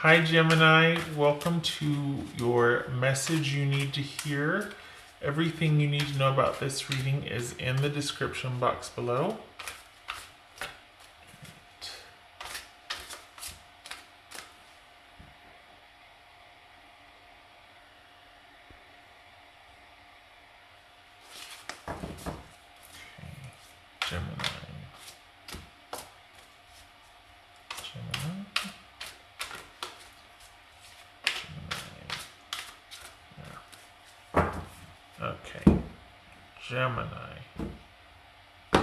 Hi Gemini, welcome to your message you need to hear. Everything you need to know about this reading is in the description box below. Gemini. Okay, Gemini. All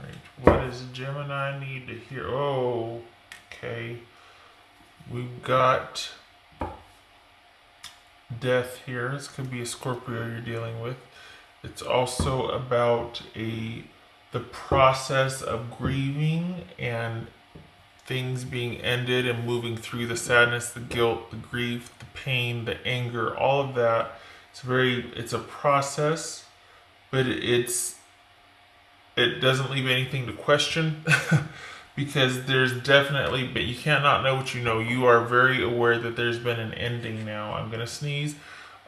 right, what does Gemini need to hear? Oh, okay. We've got death here. This could be a Scorpio you're dealing with. It's also about the process of grieving and things being ended and moving through the sadness, the guilt, the grief, the pain, the anger, all of that. It's a process, but it doesn't leave anything to question because there's definitely, but you can't not know what you know. You are very aware that there's been an ending now. I'm gonna sneeze.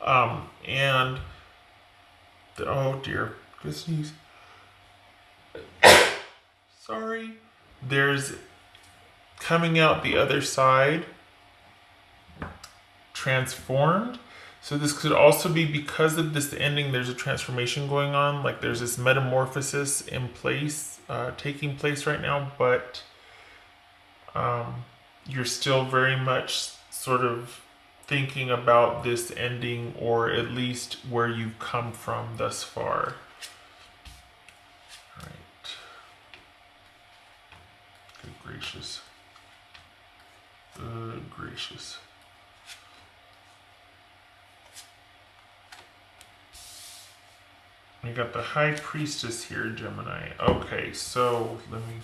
And oh dear, good sneeze. Sorry. There's coming out the other side transformed. So this could also be because of this ending, there's a transformation going on. Like there's this metamorphosis in place, taking place right now, but you're still very much sort of thinking about this ending, or at least where you've come from thus far. All right. Good gracious. Good gracious. We got the High Priestess here, Gemini. Okay, so let me...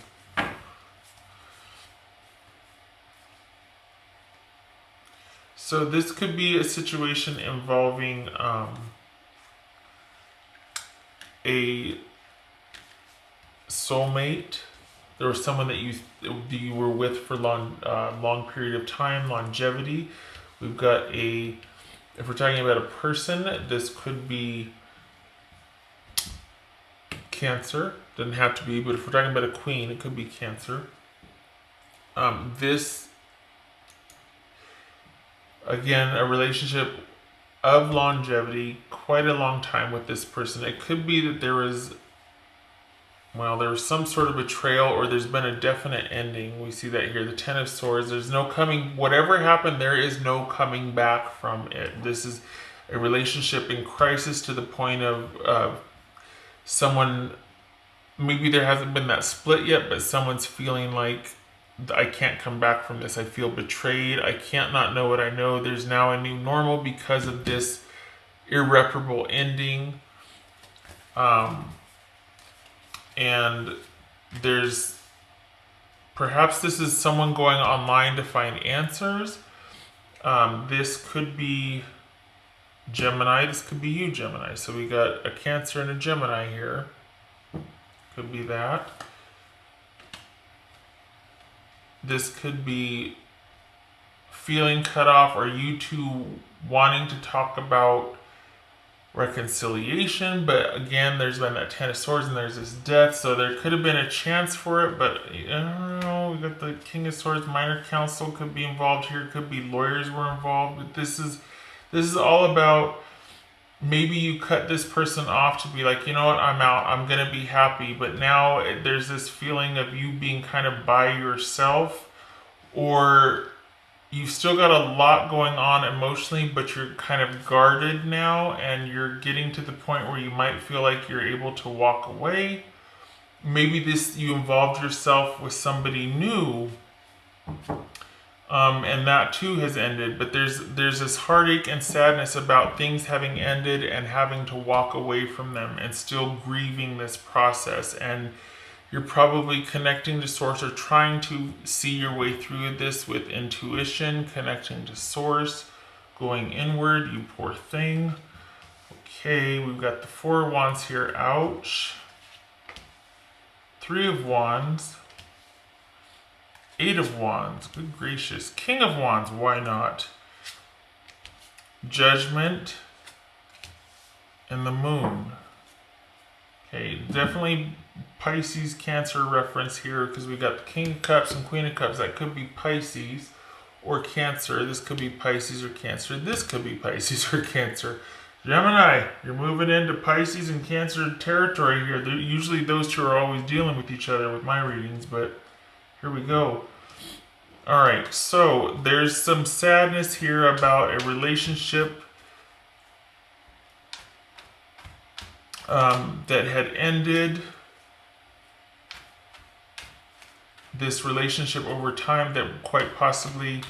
So this could be a situation involving a soulmate. There was someone that you were with for long period of time, longevity. We've got if we're talking about a person, this could be Cancer. Doesn't have to be, but if we're talking about a queen, it could be Cancer. This, again, a relationship of longevity, quite a long time with this person. It could be that there was some sort of betrayal, or there's been a definite ending. We see that here, the Ten of Swords. There's no coming, whatever happened, there is no coming back from it. This is a relationship in crisis to the point of someone, maybe there hasn't been that split yet, but someone's feeling like, I can't come back from this. I feel betrayed. I can't not know what I know. There's now a new normal because of this irreparable ending. And perhaps this is someone going online to find answers. This could be Gemini. This could be you, Gemini. So we got a Cancer and a Gemini here. Could be that. This could be feeling cut off, or you two wanting to talk about reconciliation, but again, there's been that Ten of Swords and there's this death, so there could have been a chance for it, but I don't know. We got the King of Swords, minor council could be involved here, could be lawyers were involved, but this is all about, maybe you cut this person off to be like, you know what, I'm out, I'm gonna be happy, but now there's this feeling of you being kind of by yourself, or you've still got a lot going on emotionally, but you're kind of guarded now, and you're getting to the point where you might feel like you're able to walk away. Maybe you involved yourself with somebody new, and that too has ended, but there's this heartache and sadness about things having ended and having to walk away from them and still grieving this process. And you're probably connecting to source, or trying to see your way through this with intuition, connecting to source, going inward. You poor thing. Okay, we've got the Four of Wands here. Ouch. Three of Wands. Eight of Wands. Good gracious. King of Wands. Why not? Judgment. And the Moon. Okay, definitely Pisces, Cancer reference here because we got the King of Cups and Queen of Cups. That could be Pisces or Cancer. This could be Pisces or Cancer. This could be Pisces or Cancer. Gemini, you're moving into Pisces and Cancer territory here. Usually those two are always dealing with each other with my readings, but here we go. All right, so there's some sadness here about a relationship that had ended. This relationship over time that quite possibly,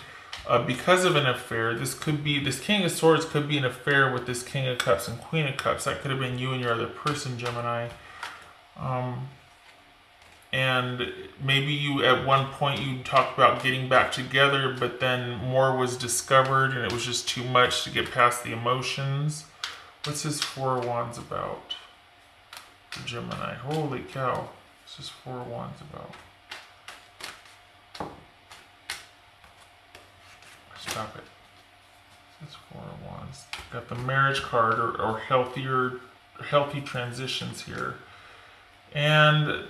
because of an affair, this King of Swords could be an affair with this King of Cups and Queen of Cups. That could have been you and your other person, Gemini. And maybe you, at one point, you talked about getting back together, but then more was discovered and it was just too much to get past the emotions. What's this Four of Wands about? For Gemini. Holy cow. What's this Four of Wands about? Stop it. It's Four of Wands. Got the marriage card or healthy transitions here. And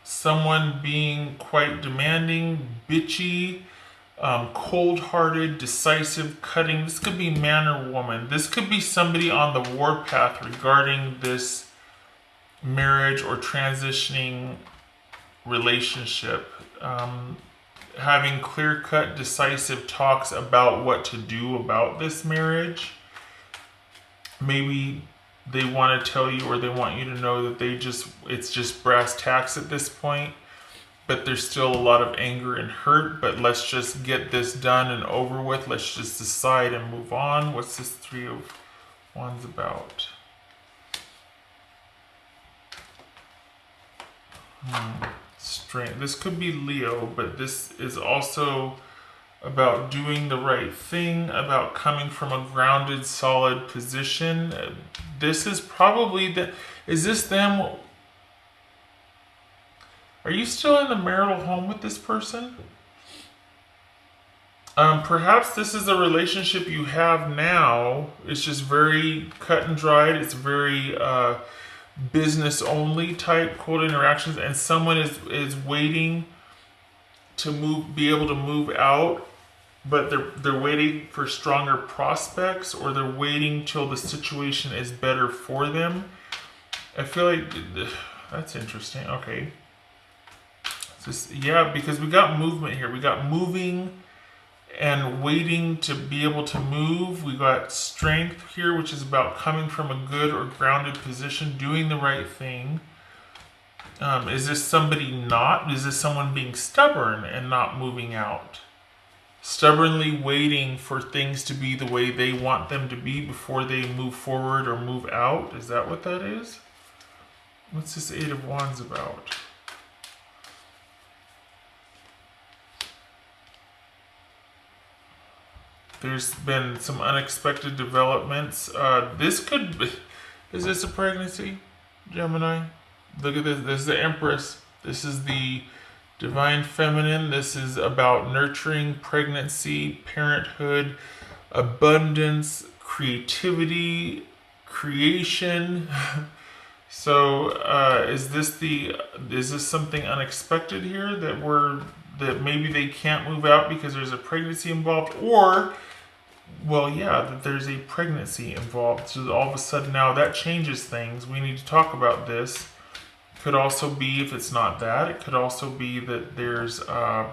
someone being quite demanding, bitchy, cold-hearted, decisive, cutting. This could be man or woman. This could be somebody on the warpath regarding this marriage or transitioning relationship. Having clear-cut, decisive talks about what to do about this marriage. Maybe they want to tell you or they want you to know that it's just brass tacks at this point, but there's still a lot of anger and hurt, but let's just get this done and over with. Let's just decide and move on. What's this Three of Wands about? Strength. This could be Leo, but this is also about doing the right thing, about coming from a grounded, solid position. This is probably is this them? Are you still in the marital home with this person? Perhaps this is a relationship you have now. It's just very cut and dried. It's very business only type cold interactions, and someone is waiting to be able to move out, but they're waiting for stronger prospects, or they're waiting till the situation is better for them. I feel like that's interesting. Okay. Yeah, because we got movement here. We got moving and waiting to be able to move. We got strength here, which is about coming from a good or grounded position, doing the right thing. Is this someone being stubborn and not moving out? Stubbornly waiting for things to be the way they want them to be before they move forward or move out? Is that what that is? What's this Eight of Wands about? There's been some unexpected developments. Is this a pregnancy, Gemini? Look at this. This is the Empress. This is the Divine Feminine. This is about nurturing, pregnancy, parenthood, abundance, creativity, creation. So, is this something unexpected here that maybe they can't move out because there's a pregnancy involved, or that there's a pregnancy involved. So all of a sudden now that changes things. We need to talk about this. Could also be, if it's not that, it could also be that there's, I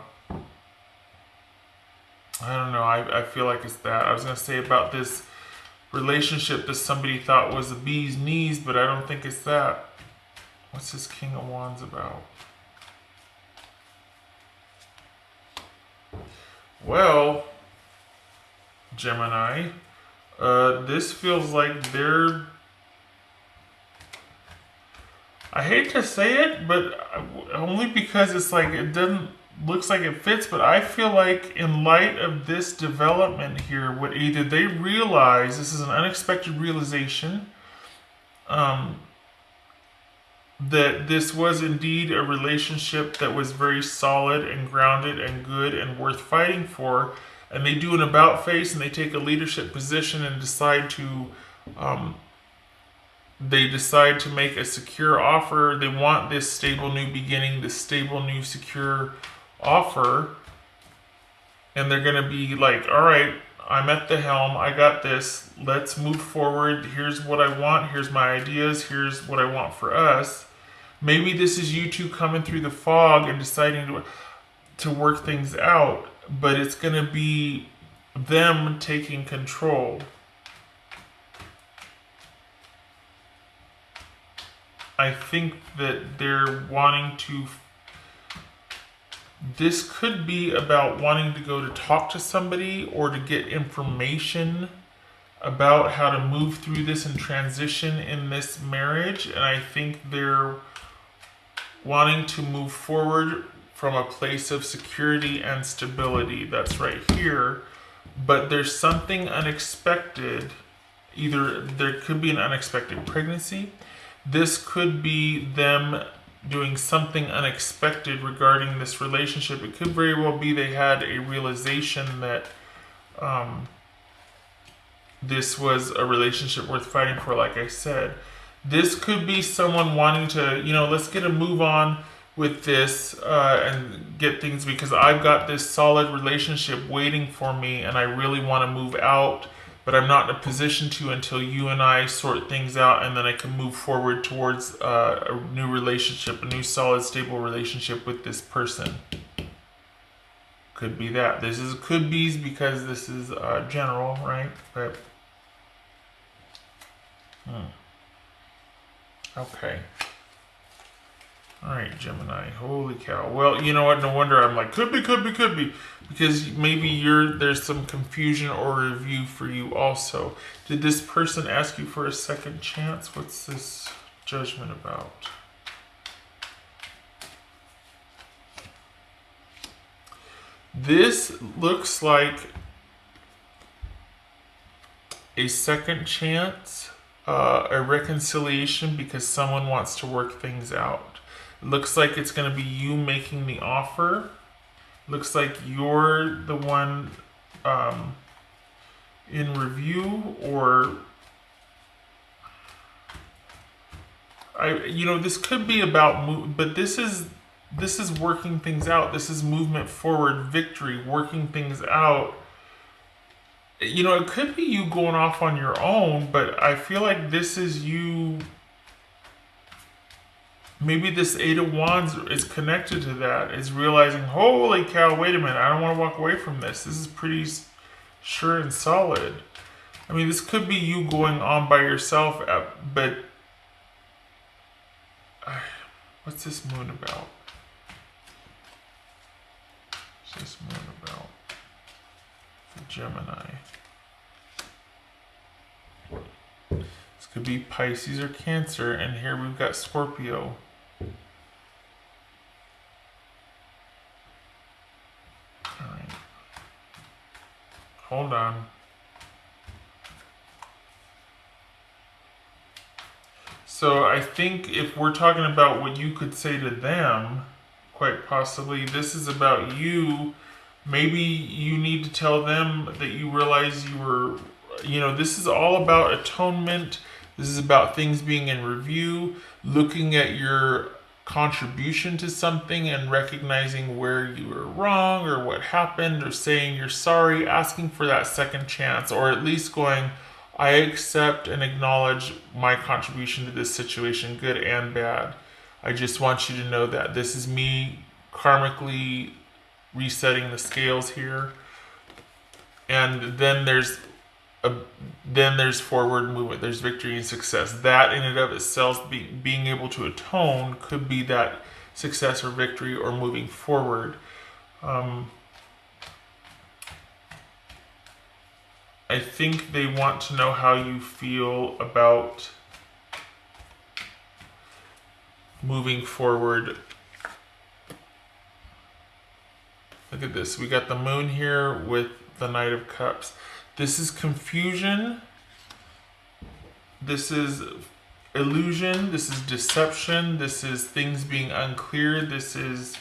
don't know, I feel like it's that. I was going to say about this relationship that somebody thought was the bee's knees, but I don't think it's that. What's this King of Wands about? Well, Gemini, this feels like I hate to say it, but only because it's like looks like it fits, but I feel like in light of this development here, what either they realize, this is an unexpected realization, um, that this was indeed a relationship that was very solid and grounded and good and worth fighting for. And they do an about face and they take a leadership position and um, decide to make a secure offer. They want this stable new beginning, this stable new secure offer. And they're going to be like, all right, I'm at the helm. I got this. Let's move forward. Here's what I want. Here's my ideas. Here's what I want for us. Maybe this is you two coming through the fog and deciding to work things out, but it's going to be them taking control. I think that they're wanting to. This could be about wanting to go to talk to somebody or to get information about how to move through this and transition in this marriage. And I think they're wanting to move forward from a place of security and stability. That's right here. But there's something unexpected. Either there could be an unexpected pregnancy. This could be them doing something unexpected regarding this relationship. It could very well be they had a realization that this was a relationship worth fighting for, like I said. This could be someone wanting to, let's get a move on with this and get things, because I've got this solid relationship waiting for me and I really want to move out, but I'm not in a position to until you and I sort things out, and then I can move forward towards a new relationship, a new solid, stable relationship with this person. Could be that. This is could be's because this is general, right? But okay. All right, Gemini. Holy cow. Well, you know what? No wonder I'm like, could be. Because maybe there's some confusion or review for you also. Did this person ask you for a second chance? What's this judgment about? This looks like a second chance, a reconciliation because someone wants to work things out. Looks like it's going to be you making the offer. Looks like you're the one in review, or this could be about but this is working things out. This is movement forward, victory, working things out. It could be you going off on your own, but I feel like this is you. Maybe this Eight of Wands is connected to that. Is realizing, holy cow, wait a minute, I don't want to walk away from this. This is pretty sure and solid. I mean, this could be you going on by yourself, but what's this moon about? What's this moon about? For Gemini. This could be Pisces or Cancer, and here we've got Scorpio. Alright. Hold on. So I think if we're talking about what you could say to them, quite possibly, this is about you. Maybe you need to tell them that you realize you were, this is all about atonement. This is about things being in review, looking at your contribution to something and recognizing where you were wrong or what happened, or saying you're sorry, asking for that second chance, or at least going, I accept and acknowledge my contribution to this situation, good and bad. I just want you to know that this is me karmically resetting the scales here. And then there's forward movement, there's victory and success. That in and of itself, being able to atone, could be that success or victory or moving forward. I think they want to know how you feel about moving forward. Look at this. We got the moon here with the Knight of Cups. This is confusion. This is illusion. This is deception. This is things being unclear. This is...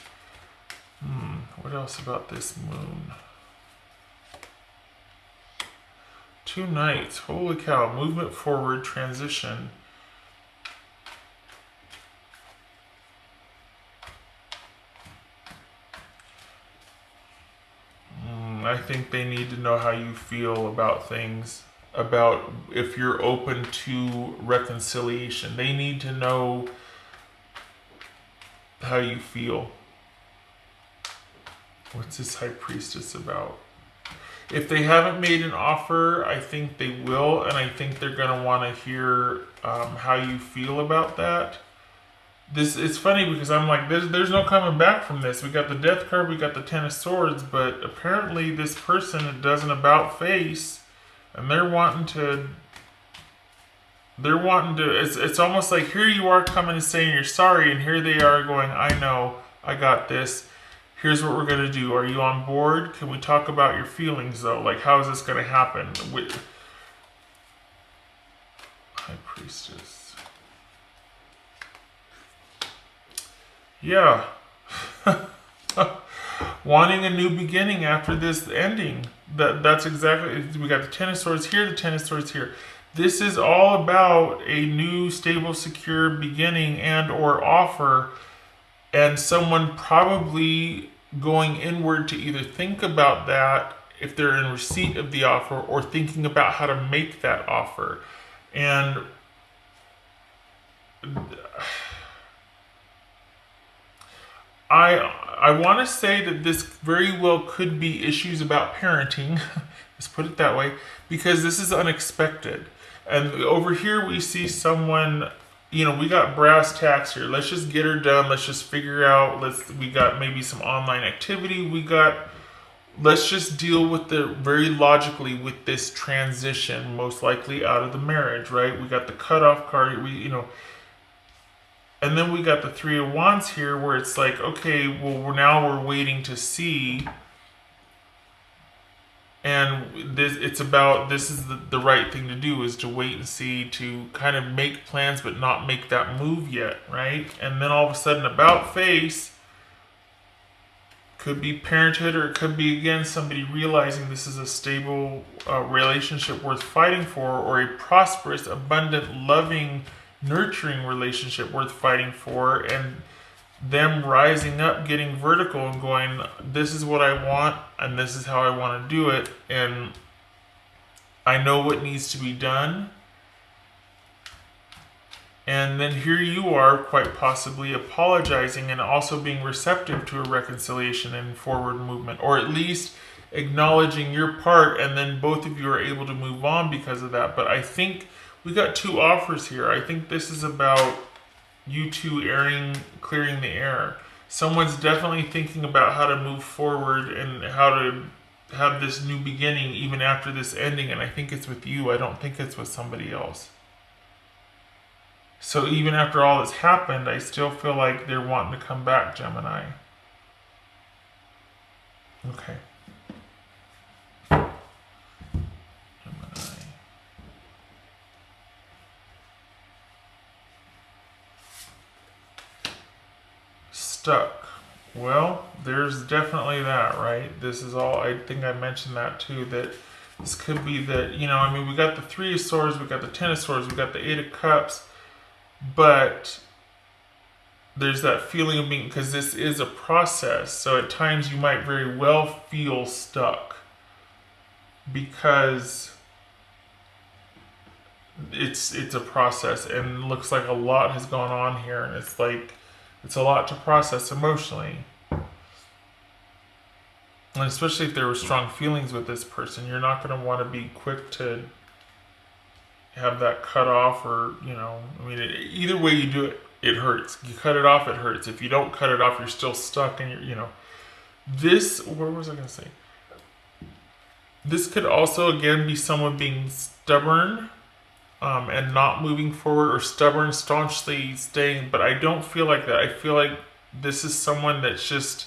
what else about this moon? 2 Knights. Holy cow. Movement forward, transition. I think they need to know how you feel about things, about if you're open to reconciliation. They need to know how you feel. What's this High Priestess about? If they haven't made an offer, I think they will, and I think they're going to want to hear how you feel about that. It's funny because I'm like, there's no coming back from this. We got the Death card, we got the Ten of Swords, but apparently this person does an about face, and they're wanting to. It's almost like here you are coming and saying you're sorry, and here they are going, I know, I got this. Here's what we're gonna do. Are you on board? Can we talk about your feelings though? Like, how is this gonna happen? High Priestess. Yeah. Wanting a new beginning after this ending. That's exactly, we got the Ten of Swords here, the Ten of Swords here. This is all about a new, stable, secure beginning and or offer, and someone probably going inward to either think about that if they're in receipt of the offer, or thinking about how to make that offer. And I want to say that this very well could be issues about parenting. Let's put it that way, because this is unexpected. And over here we see someone, you know, we got brass tacks here. Let's just get her done. Let's just figure out, we got maybe some online activity. Let's just deal with very logically with this transition, most likely out of the marriage, right? We got the cutoff card, and then we got the Three of Wands here, where it's like, okay, well, now we're waiting to see. And this is the right thing to do, is to wait and see, to kind of make plans but not make that move yet, right? And then all of a sudden, about face, could be parenthood, or it could be, again, somebody realizing this is a stable relationship worth fighting for, or a prosperous, abundant, loving, nurturing relationship worth fighting for, and them rising up, getting vertical and going, this is what I want and this is how I want to do it, and I know what needs to be done. And then here you are, quite possibly apologizing and also being receptive to a reconciliation and forward movement, or at least acknowledging your part, and then both of you are able to move on because of that. But I think we got 2 offers here. I think this is about you two clearing the air. Someone's definitely thinking about how to move forward and how to have this new beginning even after this ending, and I think it's with you. I don't think it's with somebody else. So even after all that's happened, I still feel like they're wanting to come back, Gemini. Okay. Stuck. Well, there's definitely that, right? This is all, I think I mentioned that too, that this could be that, I mean, we got the Three of Swords, we got the Ten of Swords, we got the Eight of Cups, but there's that feeling of being, because this is a process, so at times you might very well feel stuck because it's a process, and looks like a lot has gone on here, and it's like, it's a lot to process emotionally. And especially if there were strong feelings with this person, you're not going to want to be quick to have that cut off, or, I mean, either way you do it, it hurts. You cut it off, it hurts. If you don't cut it off, you're still stuck, and what was I going to say? This could also, again, be someone being stubborn, and not moving forward, or stubborn, staunchly staying, but I don't feel like that. I feel like this is someone that's just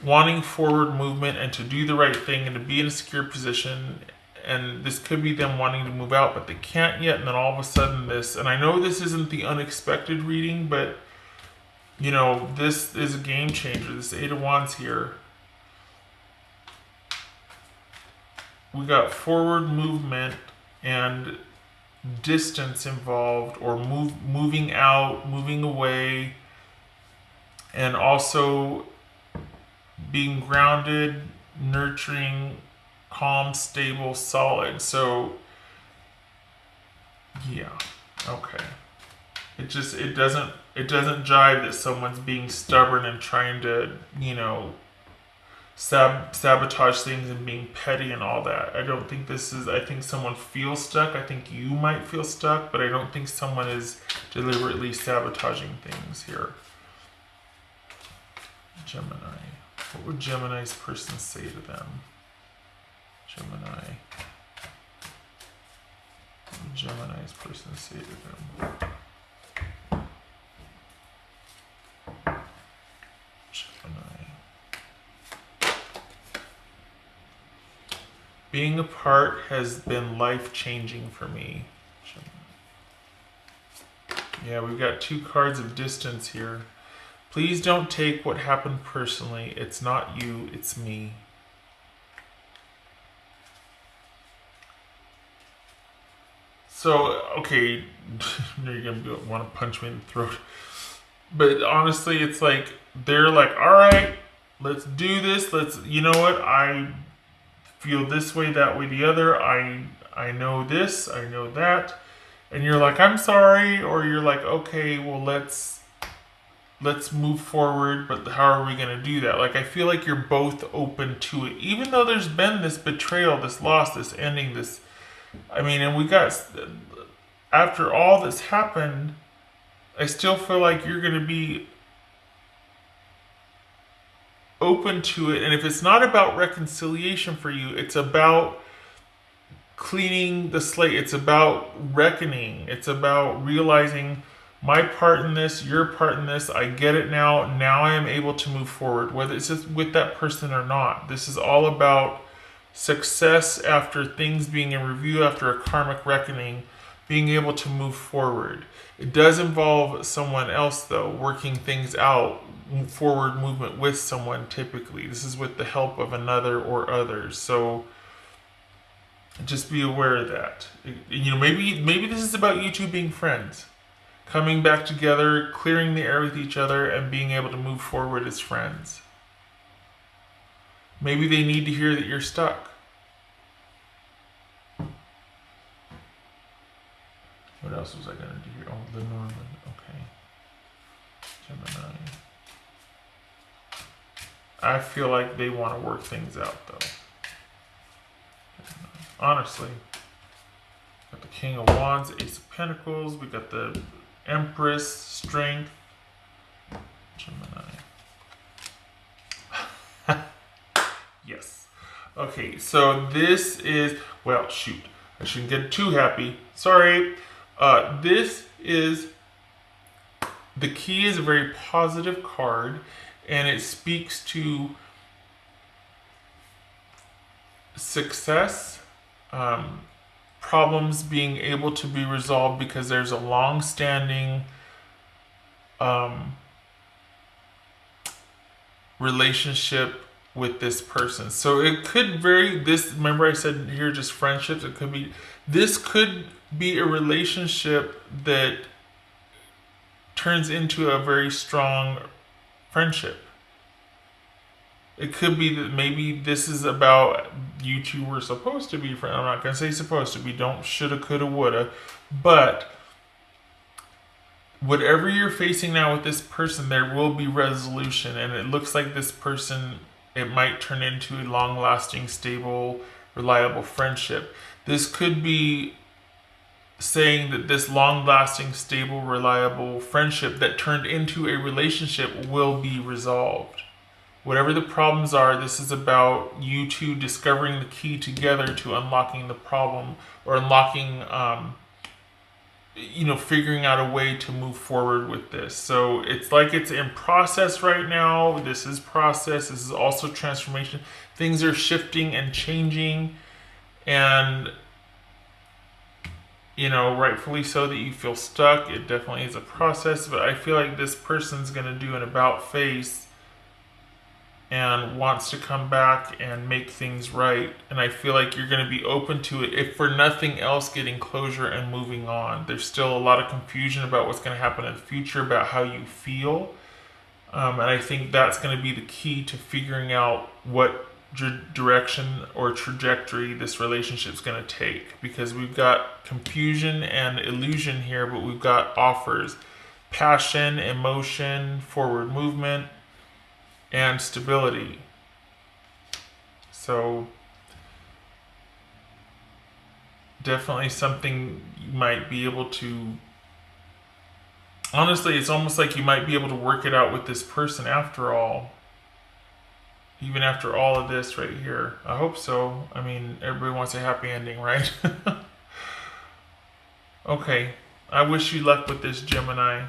wanting forward movement and to do the right thing and to be in a secure position, and this could be them wanting to move out, but they can't yet. And then all of a sudden this, and I know this isn't the unexpected reading, but you know, this is a game changer. This Eight of Wands here. We got forward movement and distance involved, or moving out, moving away, and also being grounded, nurturing, calm, stable, solid. So yeah, okay. It doesn't jive that someone's being stubborn and trying to, you know, sabotage things and being petty and all that. I don't think this is, I think someone feels stuck. I think you might feel stuck, but I don't think someone is deliberately sabotaging things here. Gemini. What would Gemini's person say to them? Gemini. What would Gemini's person say to them? Gemini. Being apart has been life-changing for me. Yeah, we've got 2 cards of distance here. Please don't take what happened personally. It's not you, it's me. So, okay, you're gonna want to punch me in the throat. But honestly, it's like, they're like, all right, let's do this. Let's, you know what? I feel this way, that way, the other. I know this, I know that. And you're like, I'm sorry. Or you're like, okay, well, let's move forward. But how are we going to do that? Like, I feel like you're both open to it. Even though there's been this betrayal, this loss, this ending, this, I mean, and we got, after all this happened, I still feel like you're going to be open to it. And if it's not about reconciliation for you, it's about cleaning the slate. It's about reckoning. It's about realizing my part in this, your part in this. I get it now. Now I am able to move forward, whether it's just with that person or not. This is all about success after things being in review, after a karmic reckoning, being able to move forward. It does involve someone else, though, working things out, forward movement with someone typically. This is with the help of another or others. So just be aware of that. You know, maybe this is about you two being friends, coming back together, clearing the air with each other, and being able to move forward as friends. Maybe they need to hear that you're stuck. What else was I going to do here? Oh, the Norman. Okay. Gemini. I feel like they want to work things out, though. Honestly. Got the King of Wands, Ace of Pentacles. We got the Empress, Strength. Gemini. Yes. Okay, so this is, well, shoot. I shouldn't get too happy. Sorry. This is, the key is a very positive card, and it speaks to success, problems being able to be resolved because there's a long-standing relationship with this person. So it could vary. This, remember I said here just friendships. It could be, this could be a relationship that turns into a very strong friendship. It could be that maybe this is about you two were supposed to be friends. I'm not going to say supposed to be. Don't shoulda, coulda, woulda. But whatever you're facing now with this person, there will be resolution. And it looks like this person, it might turn into a long-lasting, stable, reliable friendship. This could be saying that this long-lasting, stable, reliable friendship that turned into a relationship will be resolved. Whatever the problems are, this is about you two discovering the key together to unlocking the problem, or unlocking, figuring out a way to move forward with this. So it's like it's in process right now. This is process. This is also transformation. Things are shifting and changing. And, you know, rightfully so that you feel stuck. It definitely is a process, but I feel like this person's going to do an about face and wants to come back and make things right. And I feel like you're going to be open to it, if for nothing else, getting closure and moving on. There's still a lot of confusion about what's going to happen in the future, about how you feel. And I think that's going to be the key to figuring out what direction or trajectory this relationship is going to take. Because we've got confusion and illusion here, but we've got offers: passion, emotion, forward movement, and stability. So definitely something you might be able to, honestly, it's almost like you might be able to work it out with this person after all. Even after all of this right here. I hope so. I mean, everybody wants a happy ending, right? Okay. I wish you luck with this, Gemini.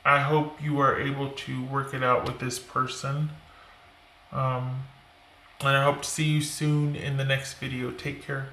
I hope you are able to work it out with this person. And I hope to see you soon in the next video. Take care.